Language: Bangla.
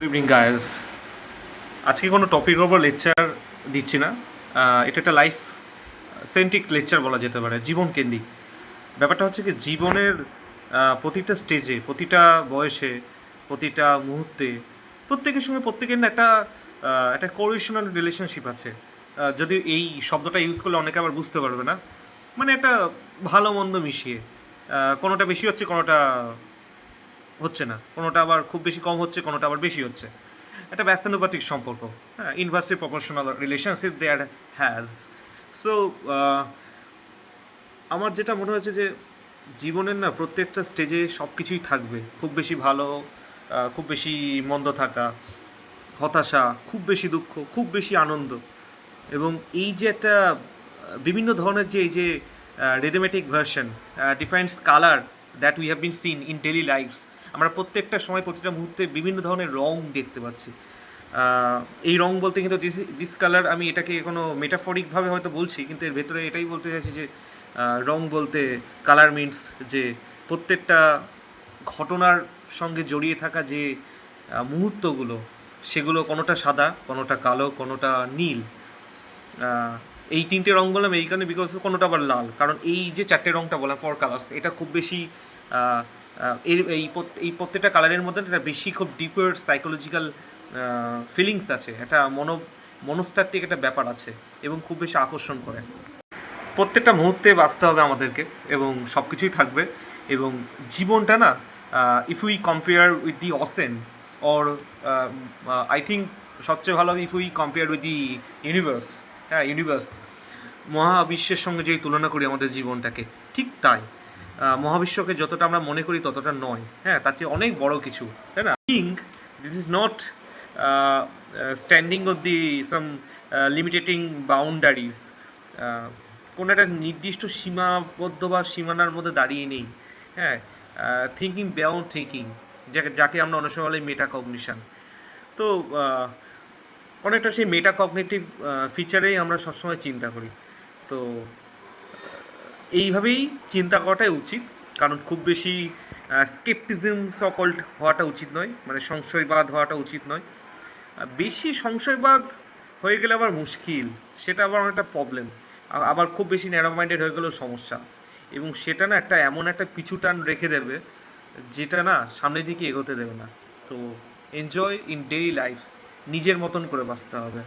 Good evening guys. আজকে কোনো টপিকের ওপর লেকচার দিচ্ছি না। এটা একটা লাইফ সেন্ট্রিক লেকচার বলা যেতে পারে, জীবন কেন্দ্রিক। ব্যাপারটা হচ্ছে কি, জীবনের প্রতিটা স্টেজে, প্রতিটা বয়সে, প্রতিটা মুহূর্তে প্রত্যেকের সঙ্গে প্রত্যেকের না একটা কোরিলেশনাল রিলেশনশিপ আছে। যদি এই শব্দটা ইউজ করলে অনেকে আবার বুঝতে পারবে না, মানে একটা ভালো মন্দ মিশিয়ে, কোনোটা বেশি হচ্ছে, কোনোটা হচ্ছে না, কোনোটা আবার খুব বেশি কম হচ্ছে, কোনোটা আবার বেশি হচ্ছে। একটা ব্যস্তানুপাতিক সম্পর্ক, হ্যাঁ, inversely proportional relationship there has. So আমার যেটা মনে হয়েছে যে জীবনের না প্রত্যেকটা স্টেজে সব কিছুই থাকবে, খুব বেশি ভালো, খুব বেশি মন্দ থাকা, হতাশা, খুব বেশি দুঃখ, খুব বেশি আনন্দ। এবং এই যে একটা বিভিন্ন ধরনের যে এই যে rhythmic version difference colour that we have been seen in daily lifes, আমরা প্রত্যেকটা সময় প্রতিটা মুহূর্তে বিভিন্ন ধরনের রং দেখতে পাচ্ছি। এই রং বলতে কিন্তু দিস কালার, আমি এটাকে কোনো মেটাফরিকভাবে হয়তো বলছি, কিন্তু এর ভেতরে এটাই বলতে চাইছি যে রং বলতে কালার মিনস যে প্রত্যেকটা ঘটনার সঙ্গে জড়িয়ে থাকা যে মুহূর্তগুলো, সেগুলো কোনোটা সাদা, কোনোটা কালো, কোনোটা নীল। এই তিনটে রং বললাম এই কারণে বিকজ কোনোটা আবার লাল, কারণ এই যে চারটে রংটা বললাম ফর কালার্স, এটা খুব বেশি এই প্রত্যেকটা কালারের মধ্যে একটা বেশি খুব ডিপার সাইকোলজিক্যাল ফিলিংস আছে, একটা মনস্তাত্ত্বিক একটা ব্যাপার আছে এবং খুব বেশি আকর্ষণ করে। প্রত্যেকটা মুহূর্তে বাঁচতে হবে আমাদেরকে এবং সব কিছুই থাকবে। এবং জীবনটা না, if we compare with the ocean, or I think সবচেয়ে ভালো হবে if we compare with the universe. হ্যাঁ, ইউনিভার্স, মহাবিশ্বের সঙ্গে যেই তুলনা করি আমাদের জীবনটাকে, ঠিক তাই। মহাবিশ্বকে যতটা আমরা মনে করি ততটা নয়, হ্যাঁ, তার চেয়ে অনেক বড় কিছু, তাই না? Think this is not standing of the some limiting boundaries, কোনো একটা নির্দিষ্ট সীমাবদ্ধ বা সীমানার মধ্যে দাঁড়িয়ে নেই। হ্যাঁ, থিঙ্কিং বিয়ন্ড থিঙ্কিং, যাকে আমরা অনেক সময় বলি মেটাকগনিশন। তো অনেকটা সেই মেটাকগনিটিভ ফিচারেই আমরা সবসময় চিন্তা করি। তো এইভাবেই চিন্তা করাটাই উচিত, কারণ খুব বেশি স্কেপটিজম সকল্ড হওয়াটা উচিত নয়, মানে সংশয়বাদ হওয়াটা উচিত নয়। বেশি সংশয়বাদ হয়ে গেলে আবার মুশকিল, সেটা আবার অনেকটা প্রবলেম। আবার খুব বেশি ন্যারো মাইন্ডেড হয়ে গেলেও সমস্যা, এবং সেটা না একটা এমন একটা পিছু টান রেখে দেবে যেটা না সামনের দিকে এগোতে দেবে না। তো এনজয় ইন ডেইলি লাইফস, নিজের মতন করে বাঁচতে হবে।